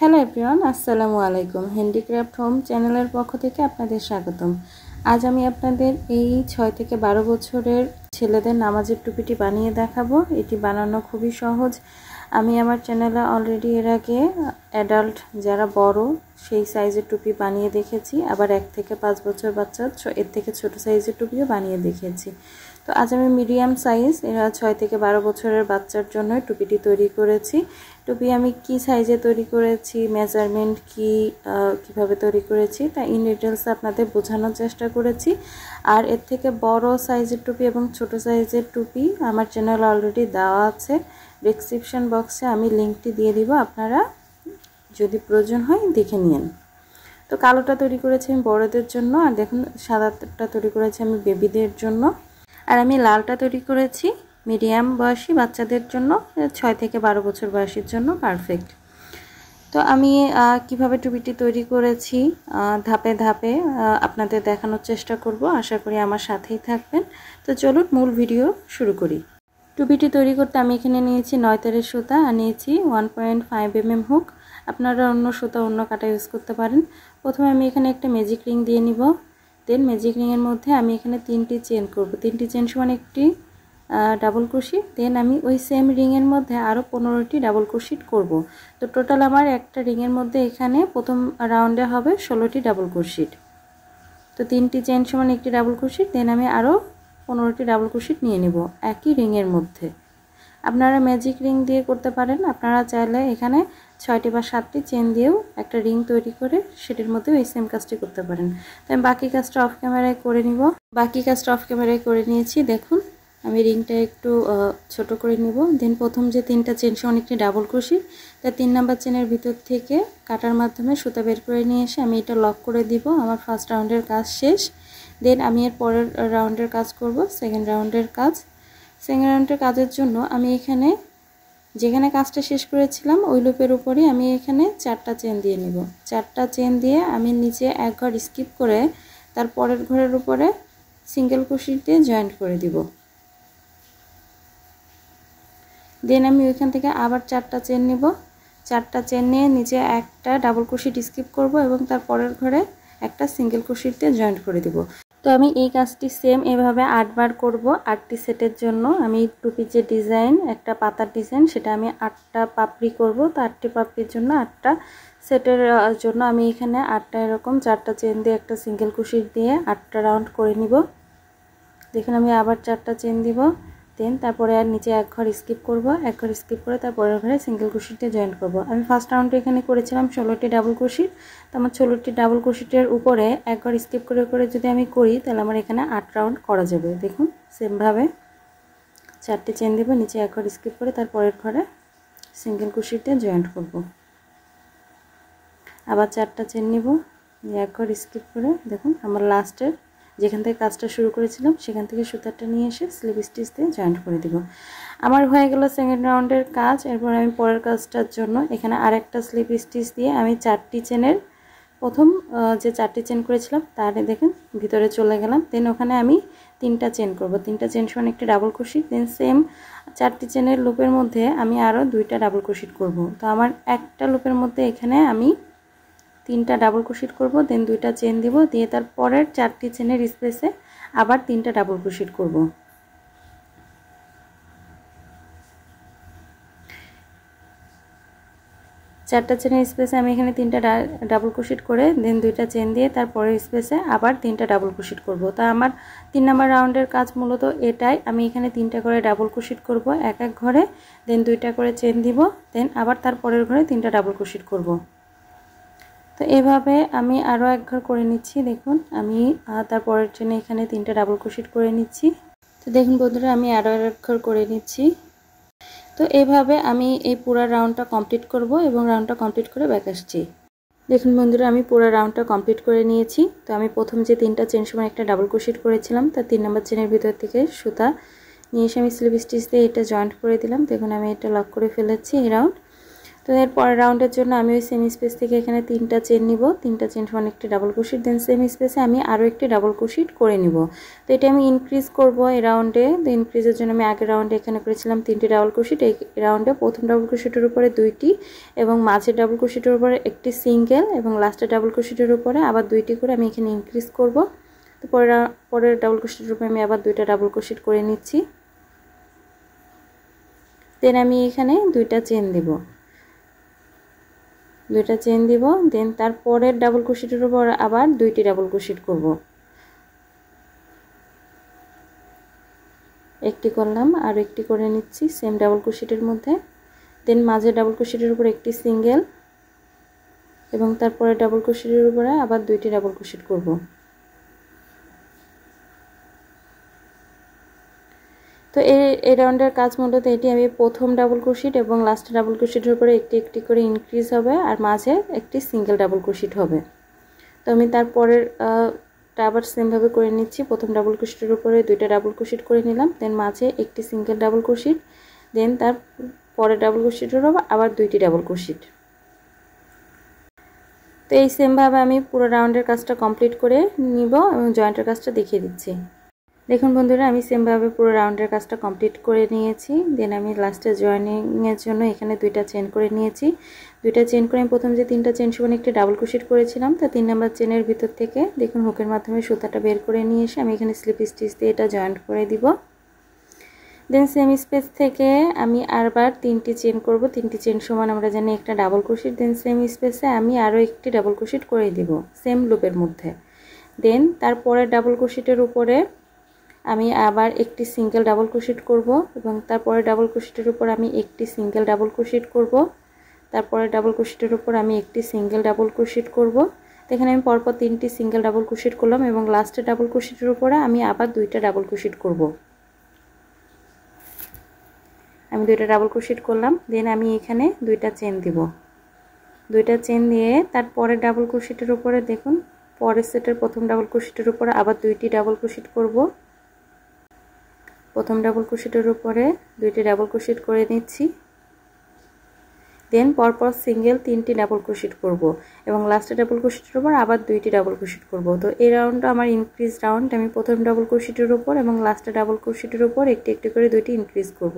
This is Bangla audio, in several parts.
হ্যালো এভরিওয়ান, আসসালামু আলাইকুম। হ্যান্ডিক্রাফট হোম চ্যানেলের পক্ষ থেকে আপনাদের স্বাগতম। আজ আমি আপনাদের এই 6 থেকে 12 বছরের ছেলেদের নামাজের টুপিটি বানিয়ে দেখাবো। এটি বানানো খুবই সহজ। আমি আমার চ্যানেলে অলরেডি এর আগে অ্যাডাল্ট যারা বড় সেই সাইজের টুপি বানিয়ে দেখেছি, আবার 1 থেকে 5 বছর বাচ্চা এর থেকে ছোট সাইজের টুপিও বানিয়ে দেখেছি। তো আজ আমি মিডিয়াম সাইজ এরা 6 থেকে 12 বছরের বাচ্চার জন্য টুপিটি তৈরি করেছি। টুপি আমি কি সাইজে তৈরি করেছি, মেজারমেন্ট কিভাবে তৈরি করেছি তা ইন ডিটেলস আপনাদের বোঝানোর চেষ্টা করেছি। আর এর থেকে বড় সাইজের টুপি এবং ছোট সাইজের টুপি আমার চ্যানেলে অলরেডি দেওয়া আছে। ডেসক্রিপশন বক্সে আমি লিঙ্কটি দিয়ে দিব, আপনারা যদি প্রয়োজন হয় দেখে নিন। তো কালোটা তৈরি করেছি আমি বড়দের জন্য, আর দেখুন সাদাটা তৈরি করেছি আমি বেবিদের জন্য, আর আমি লালটা তৈরি করেছি মিডিয়াম বয়সী বাচ্চাদের জন্য, 6 থেকে 12 বছর বয়সের জন্য পারফেক্ট। তো আমি কিভাবে টুপিটি তৈরি করেছি ধাপে ধাপে আপনাদের দেখানোর চেষ্টা করব। আশা করি আমার সাথেই থাকবেন। তো চলুন মূল ভিডিও শুরু করি। টুপিটি তৈরি করতে আমি এখানে নিয়েছি 9 তারের সুতা আর নিয়েছি 1.5 mm হুক। আপনারা অন্য সুতা অন্য কাটা ইউজ করতে পারেন। প্রথমে আমি এখানে একটা ম্যাজিক রিং দিয়ে নিব। দেন ম্যাজিক রিংয়ের মধ্যে আমি এখানে 3টি চেন করব। 3টি চেন সমান একটি ডাবল ক্রোশেট। দেন আমি ওই সেম রিংয়ের মধ্যে আরও 15টি ডাবল ক্রোশেট করব। তো টোটাল আমার একটা রিংয়ের মধ্যে এখানে প্রথম রাউন্ডে হবে 16টি ডাবল ক্রোশেট। তো 3টি চেন সমান একটি ডাবল ক্রোশেট। দেন আমি আরও 15টি ডাবল ক্রোশেট নিয়ে নেব একই রিংয়ের মধ্যে। আপনারা ম্যাজিক রিং দিয়ে করতে পারেন, আপনারা চাইলে এখানে 6টি বা 7টি চেন দিয়েও একটা রিং তৈরি করে সেটির মধ্যে এই সেম কাজটি করতে পারেন। তো আমি বাকি কাজটা অফ ক্যামেরায় করে নিব। বাকি কাজটা অফ ক্যামেরায় করে নিয়েছি। দেখুন আমি রিংটা একটু ছোট করে নিব। দেন প্রথম যে 3টা চেন সমান একটি ডাবল ক্রোশেট, তাই 3 নাম্বার চেনের ভিতর থেকে কাটার মাধ্যমে সুতা বের করে নিয়ে এসে আমি এটা লক করে দিব। আমার ফার্স্ট রাউন্ডের কাজ শেষ। দেন আমি এর পরের রাউন্ডের কাজ করব, সেকেন্ড রাউন্ডের কাজ। সেকেন্ড রাউন্ডের কাজের জন্য আমি এখানে যেখানে কাজটা শেষ করেছিলাম ওই লুপের উপরে আমি এখানে 4টা চেন দিয়ে নিব। 4টা চেন দিয়ে আমি নিচে এক ঘর স্কিপ করে তার পরের ঘরের উপরে সিঙ্গেল ক্রোশেট দিয়ে জয়েন্ট করে দিব। দেন আমি ওইখান থেকে আবার 4টা চেন নিব। 4টা চেন নিয়ে নিচে একটা ডাবল ক্রোশেট স্কিপ করব এবং তার পরের ঘরে একটা সিঙ্গেল ক্রোশেট দিয়ে জয়েন্ট করে দিব। তো আমি এই কাজটি সেম এভাবে 8 বার করব। 8টি সেটের জন্য আমি টুপির যে ডিজাইন একটা পাতার ডিজাইন সেটা আমি 8টা পাপড়ি করব। তো 8টি পাপড়ির জন্য 8টা সেটের জন্য আমি এখানে 8টা এরকম 4টা চেন দিয়ে একটা সিঙ্গেল ক্রোশেট দিয়ে 8টা রাউন্ড করে নিব। দেখুন আমি আবার 4টা চেন দিব। দেন তারপরে আর নিচে এক ঘর স্কিপ করব, এক ঘর স্কিপ করে তারপরের ঘরে সিঙ্গেল ক্রোশেট দিয়ে জয়েন্ট করব। আমি ফার্স্ট রাউন্ডে এখানে করেছিলাম 16টি ডাবল ক্রোশেট। তো আমার 16টি ডাবল ক্রোশেটের উপরে এক ঘর স্কিপ করে করে যদি আমি করি তাহলে আমার এখানে 8 রাউন্ড করা যাবে। দেখুন সেমভাবে 4টি চেন দেব, নিচে এক ঘর স্কিপ করে তারপরের ঘরে সিঙ্গেল ক্রোশেট দিয়ে জয়েন্ট করব। আবার 4টা চেন নিব, এক ঘর স্কিপ করে দেখুন আমার লাস্টের যেখান থেকে কাজটা শুরু করেছিলাম সেখান থেকে সুতাটা নিয়ে এসে স্লিপ স্টিচ দিয়ে জয়েন্ট করে দিব। আমার হয়ে গেল সেকেন্ড রাউন্ডের কাজ। এরপর আমি পরের কাজটার জন্য এখানে আরেকটা স্লিপ স্টিচ দিয়ে আমি 4টি চেনের প্রথম যে 4টি চেন করেছিলাম তার দেখুন ভিতরে চলে গেলাম। দেন ওখানে আমি 3টা চেন করব। 3টা চেন সমান একটি ডাবল ক্রোশেট। দেন সেম 4টি চেনের লুপের মধ্যে আমি আরও 2টা ডাবল ক্রোশেট করব। তো আমার একটা লুপের মধ্যে এখানে আমি 3টা ডাবল ক্রোশেট করব। দেন 2টা চেন দিব, দিয়ে তার পরের 4টি চেনের স্পেসে আবার 3টা ডাবল ক্রোশেট করব। চারটা চেনের স্পেসে আমি এখানে 3টা ডাবল ক্রোশেট করে দেন 2টা চেন দিয়ে তার পরের স্পেসে আবার 3টা ডাবল ক্রোশেট করব। তা আমার 3 নাম্বার রাউন্ডের কাজ মূলত এটাই। আমি এখানে 3টা করে ডাবল ক্রোশেট করব এক এক ঘরে, দেন 2টা করে চেন দিব, দেন আবার তার পরের ঘরে 3টা ডাবল ক্রোশেট করব। তো এভাবে আমি আরও এক ঘর করে নিচ্ছি। দেখুন আমি তারপরের জন্য এখানে 3টা ডাবল ক্রোশেট করে নিচ্ছি। তো দেখুন বন্ধুরা আমি আরও এক ঘর করে নিচ্ছি। তো এভাবে আমি এই পুরো রাউন্ডটা কমপ্লিট করব এবং রাউন্ডটা কমপ্লিট করে ব্যাক আসছি। দেখুন বন্ধুরা আমি পুরো রাউন্ডটা কমপ্লিট করে নিয়েছি। তো আমি প্রথম যে 3টা চেন সমান একটা ডাবল ক্রোশেট করেছিলাম তার 3 নাম্বার চেনের ভিতর থেকে সুতা নিয়ে এসে আমি স্লিপ স্টিচ দিয়ে এটা জয়েন্ট করে দিলাম। দেখুন আমি এটা লক করে ফেলেছি এই রাউন্ড। তো এর পরের রাউন্ডের জন্য আমি ওই সেম স্পেস থেকে এখানে 3টা চেন নিব, 3টা চেন সমান একটি ডাবল ক্রোশেট, দেন সেম স্পেসে আমি আরও একটি ডাবল ক্রোশেট করে নিব। তো এটা আমি ইনক্রিজ করব এই রাউন্ডে। তো ইনক্রিজের জন্য আমি আগের রাউন্ডে এখানে করেছিলাম 3টি ডাবল ক্রোশেট, এই রাউন্ডে প্রথম ডাবল ক্রোশেটের উপরে 2টি এবং মাঝের ডাবল ক্রোশেটের উপরে একটি সিঙ্গেল এবং লাস্টের ডাবল ক্রোশেটের উপরে আবার 2টি করে আমি এখানে ইনক্রিজ করব। তো পরের ডাবল ক্রোশেটের উপরে আমি আবার 2টা ডাবল ক্রোশেট করে নিচ্ছি। দেন আমি এখানে 2টা চেন দিব, 2টা চেন দিব। দেন তারপরের ডাবল ক্রোশেটের উপর আবার 2টি ডাবল ক্রোশেট করব। একটি করলাম আর একটি করে নিচ্ছি সেম ডাবল ক্রোশেটের মধ্যে। দেন মাঝের ডাবল ক্রোশেটের উপর একটি সিঙ্গেল এবং তারপরে ডাবল ক্রোশেটের উপরে আবার 2টি ডাবল ক্রোশেট করব। তো এই রাউন্ডের কাজ মূলত এটি, আমি প্রথম ডাবল ক্রোশেট এবং লাস্ট ডাবল ক্রোশেটের উপরে একটি একটি করে ইনক্রিজ হবে আর মাঝে একটি সিঙ্গেল ডাবল ক্রোশেট হবে। তো আমি তারপরের আবার সেমভাবে করে নিচ্ছি। প্রথম ডাবল ক্রোশেটের উপরে 2টা ডাবল ক্রোশেট করে নিলাম, দেন মাঝে একটি সিঙ্গেল ডাবল ক্রোশেট, দেন তার পরের ডাবল ক্রোশেটের উপর আবার 2টি ডাবল ক্রোশেট। তো এই সেমভাবে আমি পুরো রাউন্ডের কাজটা কমপ্লিট করে নিব এবং জয়েন্টের কাজটা দেখিয়ে দিচ্ছি। দেখুন বন্ধুরা, আমি সেমভাবে পুরো রাউন্ডের কাজটা কমপ্লিট করে নিয়েছি। দেন আমি লাস্টে জয়েনিংয়ের জন্য এখানে 2টা চেন করে নিয়েছি। 2টা চেন করে আমি প্রথম যে 3টা চেন সমান একটি ডাবল ক্রোশেট করেছিলাম, তা 3 নাম্বার চেনের ভিতর থেকে দেখুন হুকের মাধ্যমে সুতাটা বের করে নিয়ে এসে আমি এখানে স্লিপ স্টিচ দিয়ে এটা জয়েন্ট করে দিব। দেন সেম স্পেস থেকে আমি আরবার 3টি চেন করব, 3টি চেন সমান আমরা জানি একটা ডাবল ক্রোশেট। দেন সেম স্পেসে আমি আরও একটি ডাবল ক্রোশেট করে দিব সেম লুপের মধ্যে। দেন তারপরে ডাবল ক্রোশেটের উপরে আমি আবার একটি সিঙ্গেল ডাবল ক্রোশেট করব এবং তারপরে ডাবল ক্রোশেটের উপর আমি একটি সিঙ্গেল ডাবল ক্রোশেট করব, তারপরে ডাবল ক্রোশেটের উপর আমি একটি সিঙ্গেল ডাবল ক্রোশেট করব। তো এখানে আমি পরপর 3টি সিঙ্গেল ডাবল ক্রোশেট করলাম এবং লাস্টে ডাবল ক্রোশেটের উপরে আমি আবার 2টা ডাবল ক্রোশেট করব। আমি 2টা ডাবল ক্রোশেট করলাম। দেন আমি এখানে 2টা চেন দিব, 2টা চেন দিয়ে তারপরে ডাবল ক্রোশেটের উপরে দেখুন পরের সেটের প্রথম ডাবল ক্রোশেটের উপরে আবার 2টি ডাবল ক্রোশেট করব। প্রথম ডাবল ক্রোশেটের উপরে 2টি ডাবল ক্রোশেট করে নিচ্ছি। দেন পরপর সিঙ্গেল 3টি ডাবল ক্রোশেট করব এবং লাস্টে ডাবল ক্রোশেটের উপর আবার 2টি ডাবল ক্রোশেট করব। তো এই রাউন্ডটা আমার ইনক্রিজ রাউন্ড, আমি প্রথম ডাবল ক্রোশেটের উপর এবং লাস্টে ডাবল ক্রোশেটের উপর একটি একটি করে 2টি ইনক্রিজ করব।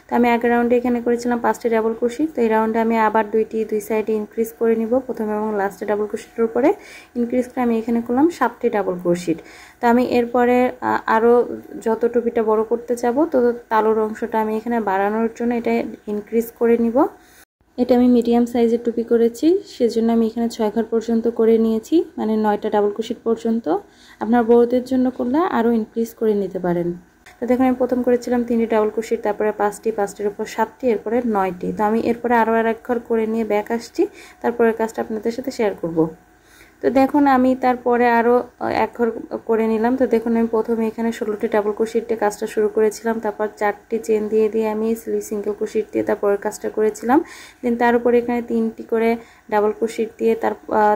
তো আমি আগের রাউন্ডে এখানে করেছিলাম 5টি ডাবল ক্রোশেট, তো এই রাউন্ডে আমি আবার 2 সাইডে ইনক্রিজ করে নিব প্রথমে এবং লাস্টে ডাবল ক্রোশেটের উপরে ইনক্রিজ করে আমি এখানে করলাম 7টি ডাবল ক্রোশেট। তো আমি এরপরে আরও যত টুপিটা বড় করতে যাব তো তালুর অংশটা আমি এখানে বাড়ানোর জন্য এটা ইনক্রিজ করে নিব। এটা আমি মিডিয়াম সাইজের টুপি করেছি, সেজন্য আমি এখানে 6 ঘর পর্যন্ত করে নিয়েছি, মানে 9টা ডাবল ক্রোশেট পর্যন্ত। আপনার বড়দের জন্য করলে আরও ইনক্রিজ করে নিতে পারেন। তো দেখুন আমি প্রথম করেছিলাম 3টি ডাবল ক্রোশেট, তারপরে 5টি, 5টির উপর 7টি, এরপরে 9টি। তো আমি এরপরে আরও এক ঘর করে নিয়ে ব্যাক আসছি, তারপরে কাজটা আপনাদের সাথে শেয়ার করব। তো দেখুন আমি তারপরে আরও এক ঘর করে নিলাম। তো দেখুন আমি প্রথমে এখানে 16টি ডাবল ক্রোশেট দিয়ে কাজটা শুরু করেছিলাম, তারপর 4টি চেন দিয়ে দিয়ে আমি সিঙ্গেল ক্রোশেট দিয়ে তারপরের কাজটা করেছিলাম। দেন তার উপরে এখানে 3টি করে ডাবল ক্রোশেট দিয়ে তার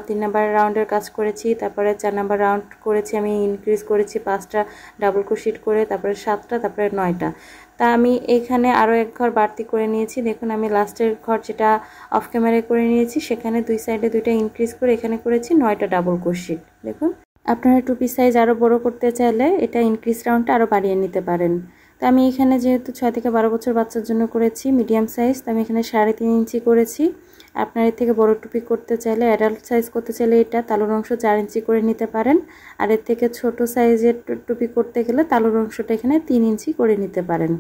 3 নাম্বার রাউন্ডের কাজ করেছি, তারপরে 4 নাম্বার রাউন্ড করেছি, আমি ইনক্রিজ করেছি 5টা ডাবল ক্রোশেট করে, তারপরে 7টা, তারপরে 9টা। তা আমি এখানে আরও এক ঘর বাড়তি করে নিয়েছি। দেখুন আমি লাস্টের ঘর যেটা অফ ক্যামেরায় করে নিয়েছি, সেখানে 2 সাইডে 2টা ইনক্রিজ করে এখানে করেছি 9টা ডাবল ক্রোশেট। দেখুন আপনারা টুপি সাইজ আরও বড় করতে চাইলে এটা ইনক্রিজ রাউন্ডটা আরও বাড়িয়ে নিতে পারেন। তো আমি এখানে যেহেতু 6 থেকে 12 বছর বাচ্চার জন্য করেছি মিডিয়াম সাইজ, তো আমি এখানে 3.5 ইঞ্চি করেছি। আপনার এর থেকে বড় টুপি করতে চাইলে, অ্যাডাল্ট সাইজ করতে চাইলে এটা তালুর অংশ 4 ইঞ্চি করে নিতে পারেন, আর এর থেকে ছোট সাইজের টুপি করতে গেলে তালুর অংশটা এখানে 3 ইঞ্চি করে নিতে পারেন।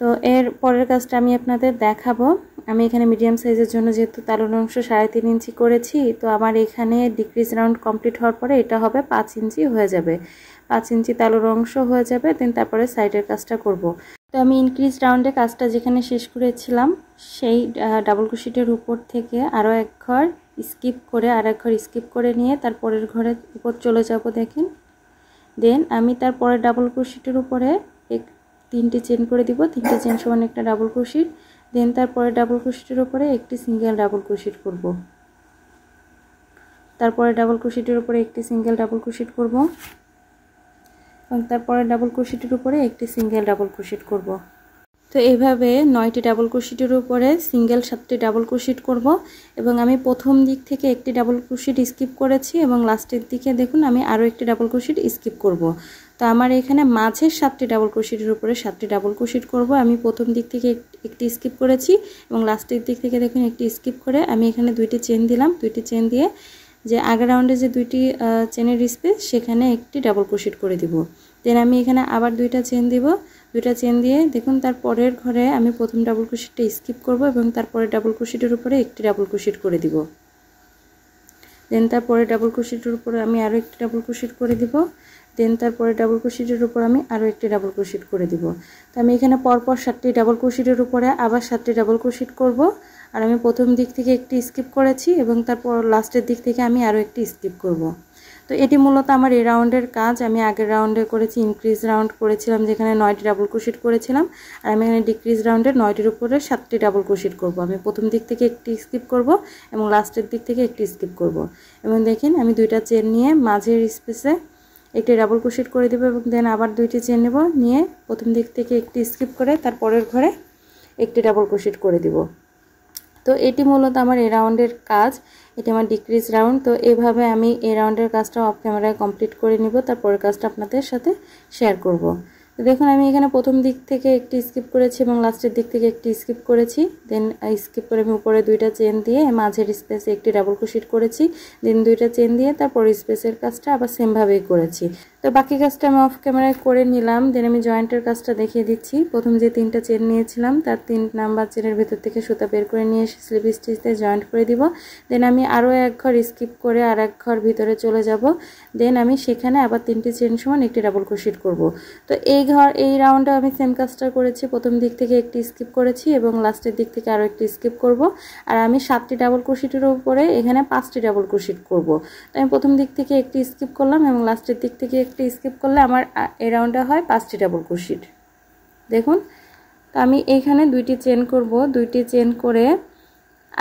তো এর পরের কাজটা আমি আপনাদের দেখাবো। আমি এখানে মিডিয়াম সাইজের জন্য যেহেতু তালুর অংশ 3.5 ইঞ্চি করেছি, তো আমার এখানে ডিক্রিজ রাউন্ড কমপ্লিট হওয়ার পরে এটা হবে 5 ইঞ্চি হয়ে যাবে, 5 ইঞ্চি তালুর অংশ হয়ে যাবে। দেন তারপরে সাইডের কাজটা করব। তো আমি ইনক্রিজ রাউন্ডে কাজটা যেখানে শেষ করেছিলাম সেই ডাবল ক্রোশেটের উপর থেকে আরও এক ঘর স্কিপ করে আর এক ঘর স্কিপ করে নিয়ে তারপরের ঘরের উপর চলে যাব দেখেন। দেন আমি তারপরে ডাবল ক্রোশেটের উপরে 3টি চেন করে দিব, 3টি চেন সমান একটা ডাবল ক্রোশেট। দেন তারপরে ডাবল ক্রোশেটের উপরে একটি সিঙ্গেল ডাবল ক্রোশেট করব, তারপরে ডাবল ক্রোশেটের উপরে একটি সিঙ্গেল ডাবল ক্রোশেট করব এবং তারপরে ডাবল ক্রোশেটের উপরে একটি সিঙ্গেল ডাবল ক্রোশেট করব। তো তো এইভাবে 9টি ডাবল ক্রোশেটের উপরে সিঙ্গেল 7টি ডাবল ক্রোশেট করব এবং আমি প্রথম দিক থেকে একটি ডাবল ক্রোশেট স্কিপ করেছি এবং লাস্টের দিকে দেখুন আমি আরও একটি ডাবল ক্রোশেট স্কিপ করব। তো আমার এখানে মাঝের 7টি ডাবল ক্রোশেটের উপরে 7টি ডাবল ক্রোশেট করব। আমি প্রথম দিক থেকে একটি স্কিপ করেছি এবং লাস্টের দিক থেকে দেখুন একটি স্কিপ করে আমি এখানে 2টি চেন দিলাম। 2টি চেন দিয়ে যে আগের রাউন্ডে যে 2টি চেনের স্পেস সেখানে একটি ডাবল ক্রোশেট করে দিব। দেন আমি এখানে আবার 2টা চেন দিব। 2টা চেন দিয়ে দেখুন তার পরের ঘরে আমি প্রথম ডাবল ক্রোশেটটা স্কিপ করব এবং তারপরে ডাবল ক্রোশেটের উপরে একটি ডাবল ক্রোশেট করে দিব। দেন তারপরে ডাবল ক্রোশেটের উপরে আমি আরও একটি ডাবল ক্রোশেট করে দিব। দেন তারপরে ডাবল ক্রোশেটের উপর আমি আরও একটি ডাবল ক্রোশেট করে দিব। তো আমি এখানে পরপর 7টি ডাবল ক্রোশেটের উপরে আবার 7টি ডাবল ক্রোশেট করব। আর আমি প্রথম দিক থেকে একটি স্কিপ করেছি এবং তারপর লাস্টের দিক থেকে আমি আরও একটি স্কিপ করব। তো এটি মূলত আমার এই রাউন্ডের কাজ। আমি আগের রাউন্ডে করেছি ইনক্রিজ রাউন্ড করেছিলাম যেখানে 9টি ডাবল ক্রোশেট করেছিলাম, আর আমি এখানে ডিক্রিজ রাউন্ডে 9টির উপরে 7টি ডাবল ক্রোশেট করব। আমি প্রথম দিক থেকে একটি স্কিপ করব এবং লাস্টের দিক থেকে একটি স্কিপ করব। এবং দেখেন আমি 2টা চেন নিয়ে মাঝের স্পেসে একটি ডাবল ক্রোশেট করে দেব এবং দেন আবার 2টি চেন নেব, নিয়ে প্রথম দিক থেকে একটি স্কিপ করে তারপরের ঘরে একটি ডাবল ক্রোশেট করে দিব। তো এটি মূলত আমার এই রাউন্ডের কাজ, এটি আমার ডিক্রিজ রাউন্ড। তো এইভাবে আমি এই রাউন্ডের কাজটা অফ ক্যামেরায় কমপ্লিট করে নিব, তারপরের কাজটা আপনাদের সাথে শেয়ার করব। তো দেখুন আমি এখানে প্রথম দিক থেকে একটি স্কিপ করেছি এবং লাস্টের দিক থেকে একটি স্কিপ করেছি। দেন স্কিপ করে আমি উপরে 2টা চেন দিয়ে মাঝের স্পেসে একটি ডাবল ক্রোশেট করেছি। দেন 2টা চেন দিয়ে তারপর স্পেসের কাজটা আবার সেমভাবেই করেছি। তো বাকি কাজটা আমি অফ ক্যামেরায় করে নিলাম। দেন আমি জয়েন্টের কাজটা দেখিয়ে দিচ্ছি। প্রথম যে 3টা চেন নিয়েছিলাম তার 3 নাম্বার চেনের ভেতর থেকে সুতা বের করে নিয়ে এসে স্লিপ স্টিচতে জয়েন্ট করে দিব। দেন আমি আরও এক ঘর স্কিপ করে আর এক ঘর ভিতরে চলে যাব। দেন আমি সেখানে আবার 3টি চেন সমান একটি ডাবল ক্রোশেট করব। তো এই রাউন্ডে আমি সেম কাজটা করেছি। প্রথম দিক থেকে একটি স্কিপ করেছি এবং লাস্টের দিক থেকে আরও একটি স্কিপ করব। আর আমি 7টি ডাবল ক্রোশেটের উপরে এখানে 5টি ডাবল ক্রোশেট করব। তো আমি প্রথম দিক থেকে একটি স্কিপ করলাম এবং লাস্টের দিক থেকে একটি স্কিপ করলে আমার এই রাউন্ডে হয় 5টি ডাবল ক্রোশেট। দেখুন তো আমি এইখানে 2টি চেন করব। 2টি চেন করে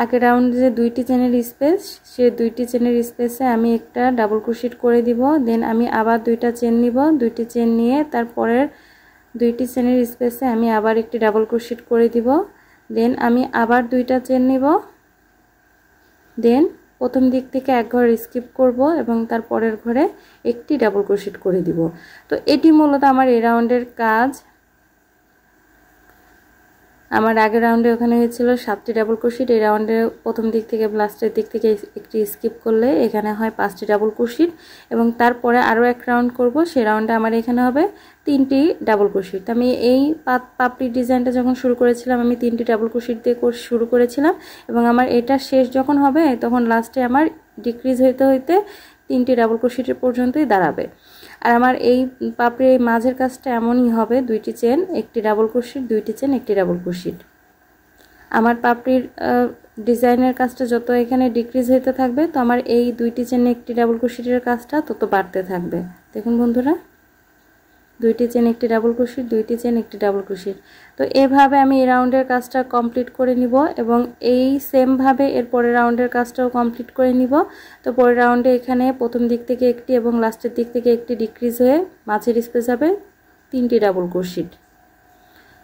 আগের রাউন্ডে যে 2টি চেনের স্পেস, সেই 2টি চেনের স্পেসে আমি একটা ডাবল ক্রোশেট করে দিব। দেন আমি আবার 2টা চেন নিব। 2টি চেন নিয়ে তারপরের 2টি চেনের স্পেসে আমি আবার একটি ডাবল ক্রোশেট করে দিব। দেন আমি আবার 2টা চেন নিব। দেন প্রথম দিক থেকে এক ঘর স্কিপ করব এবং তারপরের ঘরে একটি ডাবল ক্রোশেট করে দিব। তো এটি মূলত আমার এই রাউন্ডের কাজ। আমার আগের রাউন্ডে ওখানে হয়েছিল 7টি ডাবল ক্রোশেট। এই রাউন্ডে প্রথম দিক থেকে লাস্টের দিক থেকে একটি স্কিপ করলে এখানে হয় 5টি ডাবল ক্রোশেট এবং তারপরে আরও এক রাউন্ড করব। সেই রাউন্ডে আমার এখানে হবে 3টি ডাবল ক্রোশেট। আমি এই পাপড়ি ডিজাইনটা যখন শুরু করেছিলাম আমি 3টি ডাবল ক্রোশেট দিয়ে শুরু করেছিলাম এবং আমার এটা শেষ যখন হবে তখন লাস্টে আমার ডিক্রিজ হইতে হইতে 3টি ডাবল ক্রোশেটের পর্যন্তই দাঁড়াবে। আর আমার এই পাপড়ির মাঝের কাজটা এমনই হবে, 2টি চেন একটি ডাবল ক্রোশেট, 2টি চেন একটি ডাবল ক্রোশেট। আমার পাপড়ির ডিজাইনের কাজটা যত এখানে ডিক্রিজ হইতে থাকবে তো আমার এই 2টি চেন একটি ডাবল ক্রোশেটের কাজটা তত বাড়তে থাকবে। দেখুন বন্ধুরা, 2টি চেন একটি ডাবল ক্রোশেট, 2টি চেন একটি ডাবল ক্রোশেট। তো এভাবে আমি এই রাউন্ডের কাজটা কমপ্লিট করে নিব এবং এই সেমভাবে এর পরের রাউন্ডের কাজটাও কমপ্লিট করে নিব। তো পরের রাউন্ডে এখানে প্রথম দিক থেকে একটি এবং লাস্টের দিক থেকে একটি ডিক্রিজ হয়ে মাঝের স্পেস হবে 3টি ডাবল ক্রোশেট।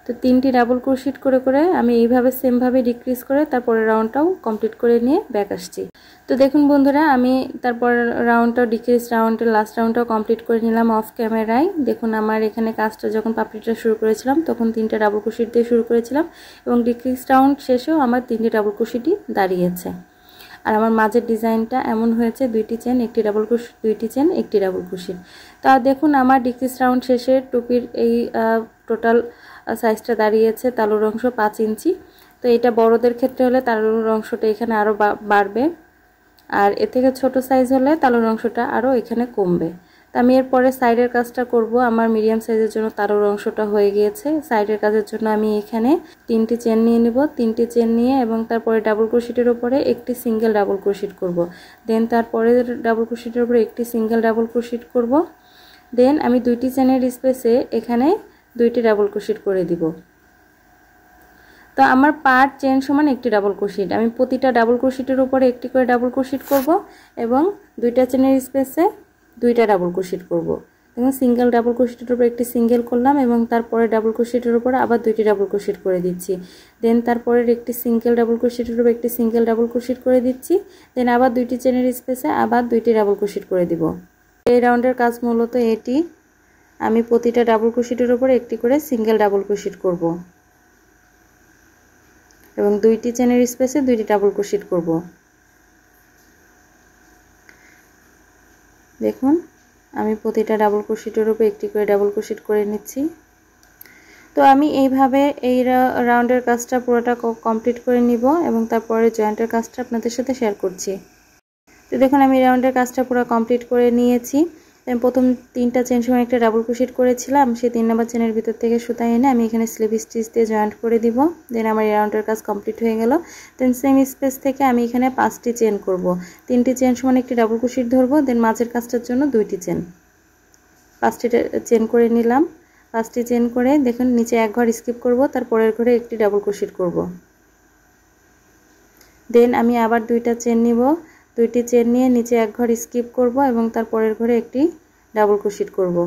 তো 3টি ডাবল ক্রোশেট করে করে আমি এইভাবে সেমভাবে ডিক্রিজ করে তারপরের রাউন্ডটাও কমপ্লিট করে নিয়ে ব্যাক আসছি। তো দেখুন বন্ধুরা, আমি তারপর রাউন্ডটাও ডিক্রিজ রাউন্ডের লাস্ট রাউন্ডটাও কমপ্লিট করে নিলাম অফ ক্যামেরায়। দেখুন আমার এখানে কাজটা যখন পাপড়িটা শুরু করেছিলাম তখন 3টা ডাবল ক্রোশেট দিয়ে শুরু করেছিলাম এবং ডিক্রিজ রাউন্ড শেষেও আমার 3টি ডাবল ক্রোশেটই দাঁড়িয়েছে। আর আমার মাঝের ডিজাইনটা এমন হয়েছে, 2টি চেন একটি ডাবল ক্রোশেট, 2টি চেন একটি ডাবল ক্রোশেট। তা দেখুন আমার ডিক্রিজ রাউন্ড শেষে টুপির এই টোটাল সাইজটা দাঁড়িয়েছে তালুর অংশ 5 ইঞ্চি। তো এটা বড়দের ক্ষেত্রে হলে তালুর অংশটা এখানে আরও বাড়বে, আর এর থেকে ছোট সাইজ হলে তালুর অংশটা আরও এখানে কমবে। তো আমি এরপরে সাইডের কাজটা করব। আমার মিডিয়াম সাইজের জন্য তালুর অংশটা হয়ে গিয়েছে। সাইডের কাজের জন্য আমি এখানে 3টি চেন নিয়ে নেব। 3টি চেন নিয়ে এবং তারপরে ডাবল ক্রোশেটের উপরে একটি সিঙ্গেল ডাবল ক্রোশেট করব। দেন তারপরে ডাবল ক্রোশেটের উপরে একটি সিঙ্গেল ডাবল ক্রোশেট করব। দেন আমি 2টি চেনের স্পেসে এখানে 2টি ডাবল ক্রোশেট করে দিব। তো আমার পার চেন সমান একটি ডাবল ক্রোশেট। আমি প্রতিটা ডাবল ক্রোশেটের উপরে একটি করে ডাবল ক্রোশেট করব এবং 2টা চেনের স্পেসে 2টা ডাবল ক্রোশেট করব। দেখুন সিঙ্গেল ডাবল ক্রোশেটের উপর একটি সিঙ্গেল করলাম এবং তারপরে ডাবল ক্রোশেটের উপর আবার দুইটি ডাবল ক্রোশেট করে দিচ্ছি। দেন তারপরের একটি সিঙ্গেল ডাবল ক্রোশেটের উপর একটি সিঙ্গেল ডাবল ক্রোশেট করে দিচ্ছি। দেন আবার দুইটি চেনের স্পেসে আবার দুইটি ডাবল ক্রোশেট করে দিব। এই রাউন্ডের কাজ মূলত এটি। আমি প্রতিটা ডাবল ক্রোশেটের উপর একটি করে সিঙ্গেল ডাবল ক্রোশেট করব এবং দুইটি চেনের স্পেসে দুইটি ডাবল ক্রোশেট করব। দেখুন আমি প্রতিটা ডাবল ক্রোশেটের উপর একটি করে ডাবল ক্রোশেট করে নিচ্ছি। তো আমি এইভাবে এই রাউন্ডের কাজটা পুরোটা কমপ্লিট করে নিব এবং তারপরে জয়েন্টের কাজটা আপনাদের সাথে শেয়ার করছি। তো দেখুন আমি রাউন্ডের কাজটা পুরো কমপ্লিট করে নিয়েছি। আমি প্রথম 3টা চেন সমান একটা ডাবল ক্রোশেট করেছিলাম, সেই 3 নম্বর চেনের ভিতর থেকে সুতা এনে আমি এখানে স্লিপ স্টিচ দিয়ে জয়েন্ট করে দিব। দেন আমার এই রাউন্ডের কাজ কমপ্লিট হয়ে গেল। দেন সেম স্পেস থেকে আমি এখানে 5টি চেন করব। 3টি চেন সমান একটি ডাবল ক্রোশেট ধরবো। দেন মাঝের কাজটার জন্য 2টি চেন, 5টি চেন করে নিলাম। 5টি চেন করে দেখুন নিচে এক ঘর স্কিপ করব, তার পরের ঘরে একটি ডাবল ক্রোশেট করব। দেন আমি আবার 2টা চেন নিব, 2টি চেন নিয়ে নিচে এক ঘর স্কিপ করব এবং তার পরের ঘরে একটি ডাবল ক্রোশেট করব।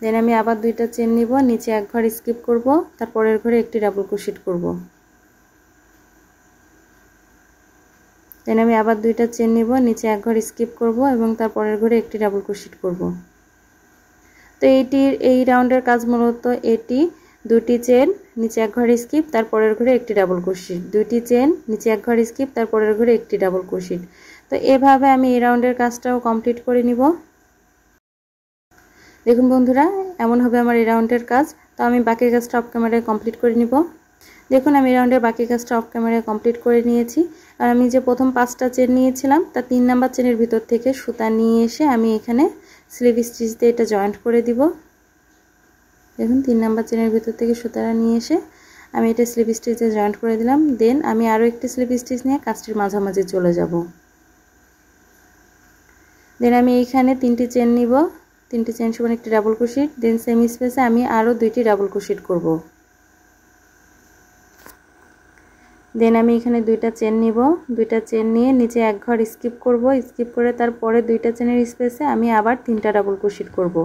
দেন আমি আবার 2টা চেন নিব, নিচে এক ঘর স্কিপ করব, তার পরের ঘরে একটি ডাবল ক্রোশেট করব। দেন আমি আবার 2টা চেন নিব, নিচে এক ঘর স্কিপ করব এবং তার পরের ঘরে একটি ডাবল ক্রোশেট করব। তো এই রাউন্ডের কাজ মূলত এটি। 2টি চেন, নিচে এক ঘর স্কিপ, তার পরের ঘরে একটি ডাবল ক্রোশেট, 2টি চেন, নিচে এক ঘর স্কিপ, তার পরের ঘরে একটি ডাবল ক্রোশেট। তো এভাবে আমি এই রাউন্ডের কাজটাও কমপ্লিট করে নিব। দেখুন বন্ধুরা, এমন হবে আমার এই রাউন্ডের কাজ। তো আমি বাকি কাজটা অফ ক্যামেরায় কমপ্লিট করে নিব। দেখুন আমি রাউন্ডের বাকি কাজটা অফ ক্যামেরায় কমপ্লিট করে নিয়েছি। আর আমি যে প্রথম 5টা চেন নিয়েছিলাম তার 3 নাম্বার চেনের ভিতর থেকে সুতা নিয়ে এসে আমি এখানে স্লিপ স্টিচ দিয়ে এটা জয়েন্ট করে দিব। দেখুন 3 নাম্বার চেনের ভিতর থেকে সুতাটা নিয়ে এসে আমি এটা স্লিপ স্টিচ দিয়ে জয়েন্ট করে দিলাম। দেন আমি আরও একটি স্লিপ স্টিচ নিয়ে কাজটির মাঝামাঝি চলে যাব। দেন আমি এইখানে 3টি চেন নিব, 3টি চেন সমান একটি ডাবল ক্রোশেট। দেন সেম স্পেসে আমি আরও 2টি ডাবল ক্রোশেট করব। দেন আমি এখানে 2টা চেন নিব, 2টা চেন নিয়ে নিচে এক ঘর স্কিপ করব। স্কিপ করে তারপরে 2টা চেনের স্পেসে আমি আবার 3টা ডাবল ক্রোশেট করব।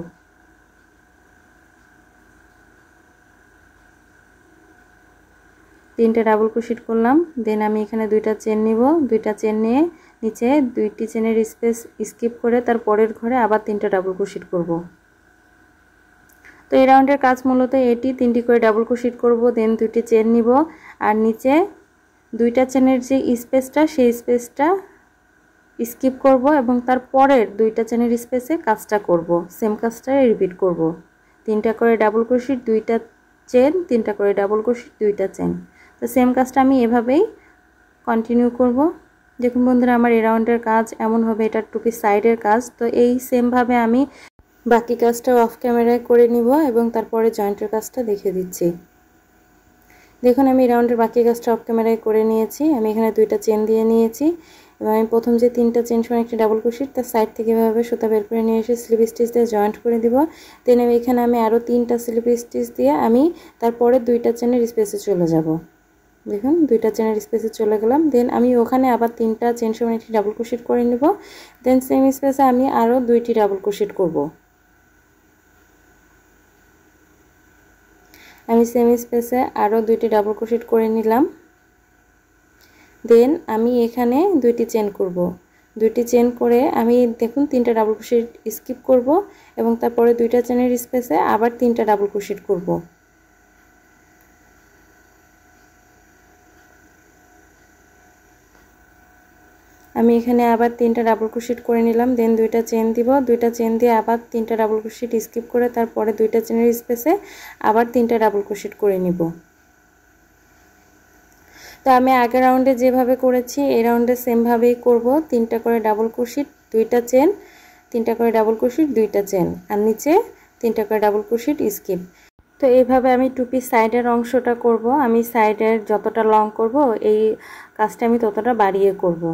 3টা ডাবল ক্রোশেট করলাম। দেন আমি এখানে 2টা চেন নিব, 2টা চেন নিয়ে নিচে 2টি চেনের স্পেস স্কিপ করে তার পরের ঘরে আবার 3টা ডাবল ক্রোশেট করব। তো এই রাউন্ডের কাজ মূলত এটি। 3টি করে ডাবল ক্রোশেট করব, দেন 2টি চেন নিব আর নিচে 2টা চেনের যে স্পেসটা সেই স্পেসটা স্কিপ করব এবং তার পরের 2টা চেনের স্পেসে কাজটা করব। সেম কাজটা রিপিট করব। 3টা করে ডাবল ক্রোশেট, 2টা চেন, 3টা করে ডাবল ক্রোশেট, 2টা চেন। তো সেম কাজটা আমি এভাবেই কন্টিনিউ করব। দেখুন বন্ধুরা, আমার এই রাউন্ডের কাজ এমন হবে। এটা টুপির সাইডের কাজ। তো এই সেমভাবে আমি বাকি কাজটাও অফ ক্যামেরায় করে নিব এবং তারপরে জয়েন্টের কাজটা দেখিয়ে দিচ্ছি। দেখুন আমি রাউন্ডের বাকি কাজটা অফ ক্যামেরায় করে নিয়েছি। আমি এখানে 2টা চেন দিয়ে নিয়েছি এবং আমি প্রথম যে 3টা চেন সমান একটি ডাবল ক্রোশেট তার সাইড থেকে এভাবে সুতা বের করে নিয়ে এসে স্লিপ স্টিচ দিয়ে জয়েন্ট করে দিব। দেন এখানে আমি আরও 3টা স্লিপ স্টিচ দিয়ে আমি তারপরে 2টা চেনের স্পেসে চলে যাব। দেখুন 2টা চেনের স্পেসে চলে গেলাম। দেন আমি ওখানে আবার 3টা চেন সমান একটি ডাবল ক্রোশেট করে নেব। দেন সেম স্পেসে আমি আরও 2টি ডাবল ক্রোশেট করব। আমি সেম স্পেসে আরও 2টি ডাবল ক্রোশেট করে নিলাম। দেন আমি এখানে 2টি চেন করব। 2টি চেন করে আমি দেখুন 3টা ডাবল ক্রোশেট স্কিপ করব এবং তারপরে 2টা চেনের স্পেসে আবার 3টা ডাবল ক্রোশেট করব। আমি এখানে আবার 3টা ডাবল ক্রোশেট করে নিলাম। দেন 2টা চেন দিব, 2টা চেন দিয়ে আবার 3টা ডাবল ক্রোশেট স্কিপ করে তারপরে 2টা চেনের স্পেসে আবার 3টা ডাবল ক্রোশেট করে নিব। তো আমি আগের রাউন্ডে যেভাবে করেছি এই রাউন্ডে সেমভাবেই করব। 3টা করে ডাবল ক্রোশেট, 2টা চেন, 3টা করে ডাবল ক্রোশেট, 2টা চেন আর নিচে 3টা করে ডাবল ক্রোশেট স্কিপ। তো এইভাবে আমি টুপির সাইডের অংশটা করব। আমি সাইডের যতটা লং করব এই কাজটা আমি ততটা বাড়িয়ে করব।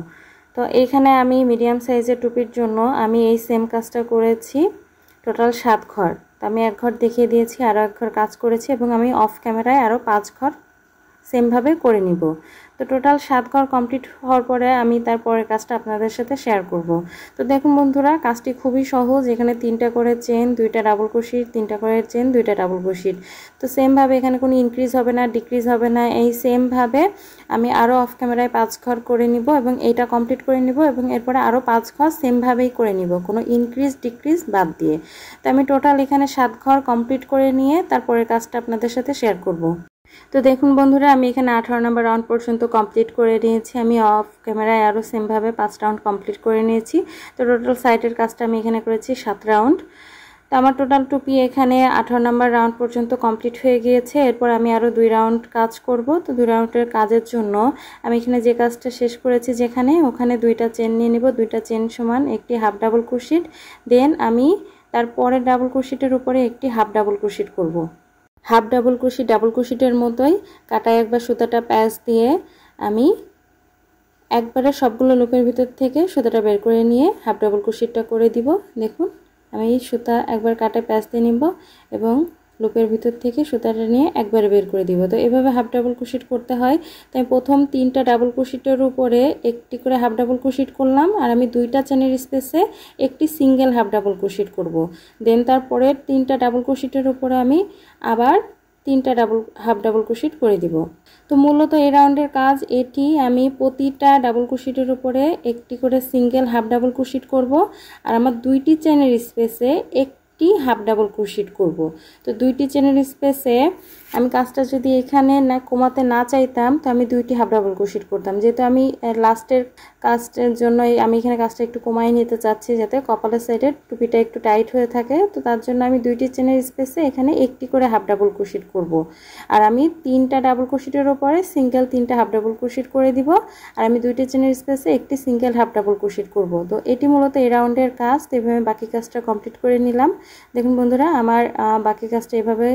তো এইখানে আমি মিডিয়াম সাইজের টুপির জন্য আমি এই সেম কাজটা করেছি টোটাল 7 ঘর। তো আমি এক ঘর দেখিয়ে দিয়েছি, আরও এক ঘর কাজ করেছি এবং আমি অফ ক্যামেরায় আরও 5 ঘর সেমভাবে করে নিব। তো তো টোটাল 7 ঘর কমপ্লিট হওয়ার পরে আমি তারপরের কাজটা আপনাদের সাথে শেয়ার করব। তো দেখুন বন্ধুরা, কাজটি খুবই সহজ। এখানে 3টা করে চেন, 2টা ডাবল ক্রোশেট, 3টা করে চেন, 2টা ডাবল ক্রোশেট। তো সেমভাবে এখানে কোনো ইনক্রিজ হবে না, ডিক্রিজ হবে না। এই সেমভাবে আমি আরও অফ ক্যামেরায় 5 ঘর করে নিব এবং এইটা কমপ্লিট করে নিব এবং এরপরে আরও 5 ঘর সেমভাবেই করে নিব, কোনো ইনক্রিজ ডিক্রিজ বাদ দিয়ে। তো আমি টোটাল এখানে 7 ঘর কমপ্লিট করে নিয়ে তারপরের কাজটা আপনাদের সাথে শেয়ার করব। তো দেখুন বন্ধুরা, আমি এখানে 18 নম্বর রাউন্ড পর্যন্ত কমপ্লিট করে নিয়েছি। আমি অফ ক্যামেরায় আরও সেমভাবে 5 রাউন্ড কমপ্লিট করে নিয়েছি। তো টোটাল সাইডের কাজটা আমি এখানে করেছি 7 রাউন্ড। তো আমার টোটাল টুপি এখানে 18 নম্বর রাউন্ড পর্যন্ত কমপ্লিট হয়ে গিয়েছে। এরপর আমি আরও 2 রাউন্ড কাজ করব। তো 2 রাউন্ডের কাজের জন্য আমি এখানে যে কাজটা শেষ করেছি যেখানে, ওখানে 2টা চেন নিয়ে নেব। 2টা চেন সমান একটি হাফ ডাবল ক্রোশেট, দেন আমি তারপরে ডাবল ক্রোশেটের উপরে একটি হাফ ডাবল ক্রোশেট করব। হাফ ডাবল ক্রোশেট ডাবল ক্রোশেটের মতোই কাটায় একবার সুতাটা প্যাচ দিয়ে আমি একবারে সবগুলো লুপের ভিতর থেকে সুতাটা বের করে নিয়ে হাফ ডাবল ক্রোশেটটা করে দিব। দেখুন, আমি সুতা একবার কাটায় প্যাচ দিয়ে নিব এবং লুপের ভিতর থেকে সুতাটা নিয়ে একবারে বের করে দিব। তো এভাবে হাফ ডাবল ক্রোশেট করতে হয়। তাই প্রথম 3টা ডাবল ক্রোশেটের উপরে একটি করে হাফ ডাবল ক্রোশেট করলাম, আর আমি 2টা চেনের স্পেসে একটি সিঙ্গেল হাফ ডাবল ক্রোশেট করব। দেন তারপরে 3টা ডাবল ক্রোশেটের উপরে আমি আবার 3টা হাফ ডাবল ক্রোশেট করে দিব। তো মূলত এই রাউন্ডের কাজ এটি। আমি প্রতিটা ডাবল ক্রোশেটের উপরে একটি করে সিঙ্গেল হাফ ডাবল ক্রোশেট করব, আর আমার 2টি চেনের স্পেসে একটি হাফ ডাবল ক্রোশেট করব। তো 2টি চেনের স্পেসে আমি কাজটা যদি এখানে না কমাতে না চাইতাম, তো আমি 2টি হাফ ডাবল ক্রোশেট করতাম। যেহেতু আমি লাস্টের কাজের জন্য আমি এখানে কাজটা একটু কমাই নিতে চাচ্ছি, যাতে কপালের সাইডের টুপিটা একটু টাইট হয়ে থাকে। তো তার জন্য আমি 2টি চেনের স্পেসে এখানে একটি করে হাফ ডাবল ক্রোশেট করব। আর আমি 3টা ডাবল ক্রোশেটের উপরে সিঙ্গেল 3টা হাফ ডাবল ক্রোশেট করে দিব, আর আমি 2টি চেনের স্পেসে একটি সিঙ্গেল হাফ ডাবল ক্রোশেট করব। তো এটি মূলত এই রাউন্ডের কাজ। তো এভাবে বাকি কাজটা কমপ্লিট করে নিলাম। দেখুন বন্ধুরা, আমার বাকি কাজটা এভাবে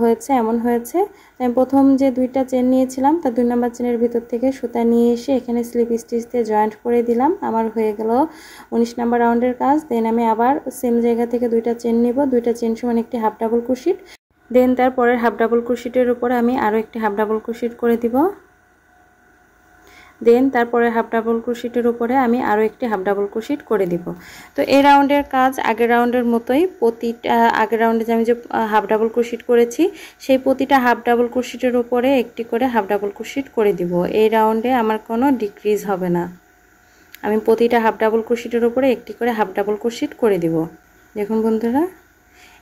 হয়েছে, এমন হয়েছে। আমি প্রথম যে 2টা চেন নিয়েছিলাম তার 2 নম্বর চেনের ভিতর থেকে সুতা নিয়ে এসে এখানে স্লিপ স্টিচ দিয়ে জয়েন্ট করে দিলাম। আমার হয়ে গেল 19 নম্বর রাউন্ডের কাজ। দেন আমি আবার সেম জায়গা থেকে 2টা চেন নিব। 2টা চেন সমান একটি হাফ ডাবল ক্রোশেট। দেন তারপরের হাফ ডাবল ক্রোশেটের উপরে আমি আরও একটি হাফ ডাবল ক্রোশেট করে দিব। দেন তারপরে হাফ ডাবল ক্রোশেটের উপরে আমি আরও একটি হাফ ডাবল ক্রোশেট করে দিব। তো এই রাউন্ডের কাজ আগের রাউন্ডের মতোই। প্রতিটা আগের রাউন্ডে যে আমি যে হাফ ডাবল ক্রোশেট করেছি, সেই প্রতিটা হাফ ডাবল ক্রোশেটের উপরে একটি করে হাফ ডাবল ক্রোশেট করে দিব। এই রাউন্ডে আমার কোনো ডিক্রিজ হবে না। আমি প্রতিটা হাফ ডাবল ক্রোশেটের উপরে একটি করে হাফ ডাবল ক্রোশেট করে দিব। দেখুন বন্ধুরা,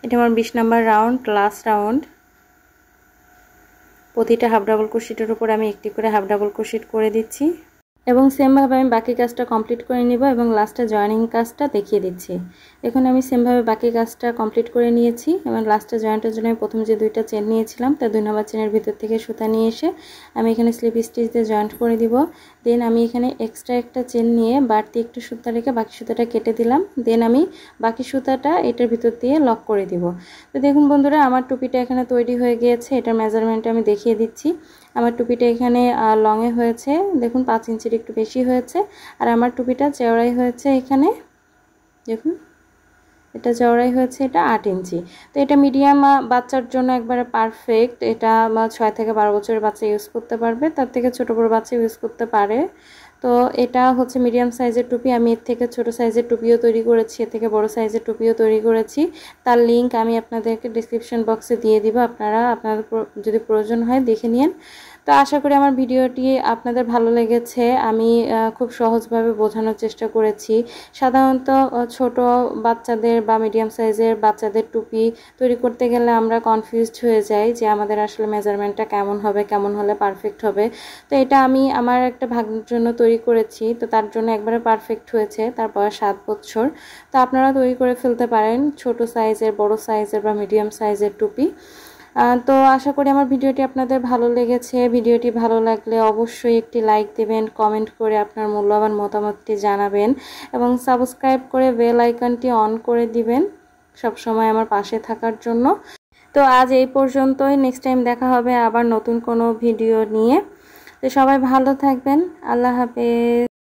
এটা আমার 20 নম্বর রাউন্ড, লাস্ট রাউন্ড। প্রতিটা হাফ ডাবল ক্রোশেটের উপর আমি একটি করে হাফ ডাবল ক্রোশেট করে দিচ্ছি এবং সেমভাবে আমি বাকি কাজটা কমপ্লিট করে নিব এবং লাস্টে জয়েনিং কাজটা দেখিয়ে দিচ্ছি। দেখুন, আমি সেমভাবে বাকি কাজটা কমপ্লিট করে নিয়েছি এবং লাস্টে জয়েন্টের জন্য আমি প্রথম যে 2টা চেন নিয়েছিলাম তার 2 নম্বর চেনের ভিতর থেকে সুতা নিয়ে এসে আমি এখানে স্লিপ স্টিচ দিয়ে জয়েন্ট করে দিব। দেন আমি এখানে এক্সট্রা একটা চেন নিয়ে বাড়তি একটু সুতা রেখে বাকি সুতাটা কেটে দিলাম। দেন আমি বাকি সুতাটা এটার ভিতর দিয়ে লক করে দিব। তো দেখুন বন্ধুরা, আমার টুপিটা এখানে তৈরি হয়ে গিয়েছে। এটার মেজারমেন্টটা আমি দেখিয়ে দিচ্ছি। আমার টুপিটা এখানে লংয়ে হয়েছে, দেখুন 5 ইঞ্চির একটু বেশি হয়েছে। আর আমার টুপিটা চওড়াই হয়েছে, এখানে দেখুন এটা চওড়াই হয়েছে, এটা 8 ইঞ্চি। তো এটা মিডিয়াম বাচ্চার জন্য একবারে পারফেক্ট। এটা 6 থেকে 12 বছরের বাচ্চা ইউজ করতে পারবে, তার থেকে ছোট বড় বাচ্চা ইউজ করতে পারে। তো এটা হচ্ছে মিডিয়াম সাইজের টুপি। আমি এর থেকে ছোট সাইজের টুপিও তৈরি করেছি, এর থেকে বড় সাইজের টুপিও তৈরি করেছি। তার লিঙ্ক আমি আপনাদেরকে ডেসক্রিপশন বক্সে দিয়ে দিব, আপনাদের যদি প্রয়োজন হয় দেখে নিন। তো আশা করি আমার ভিডিওটি আপনাদের ভালো লেগেছে। আমি খুব সহজভাবে বোঝানোর চেষ্টা করেছি। সাধারণত ছোট বাচ্চাদের বা মিডিয়াম সাইজের বাচ্চাদের টুপি তৈরি করতে গেলে আমরা কনফিউজড হয়ে যাই যে আমাদের আসলে মেজারমেন্টটা কেমন হবে, কেমন হলে পারফেক্ট হবে। তো এটা আমি আমার একটা ভাগ্নের জন্য তৈরি করেছি, তো তার জন্য একবারে পারফেক্ট হয়েছে। তার বয়স 7 বছর। তো আপনারা তৈরি করে ফেলতে পারেন ছোট সাইজের, বড় সাইজের বা মিডিয়াম সাইজের টুপি। তো আশা করি আমার ভিডিওটি আপনাদের ভালো লেগেছে। ভিডিওটি ভালো লাগলে অবশ্যই একটি লাইক দেবেন, কমেন্ট করে আপনার মূল্যবান মতামতটি জানাবেন এবং সাবস্ক্রাইব করে বেল আইকনটি অন করে দিবেন সব সময় আমার পাশে থাকার জন্য। তো আজ এই পর্যন্তই। নেক্সট টাইম দেখা হবে আবার নতুন কোনো ভিডিও নিয়ে। তো সবাই ভালো থাকবেন। আল্লাহ হাফেজ।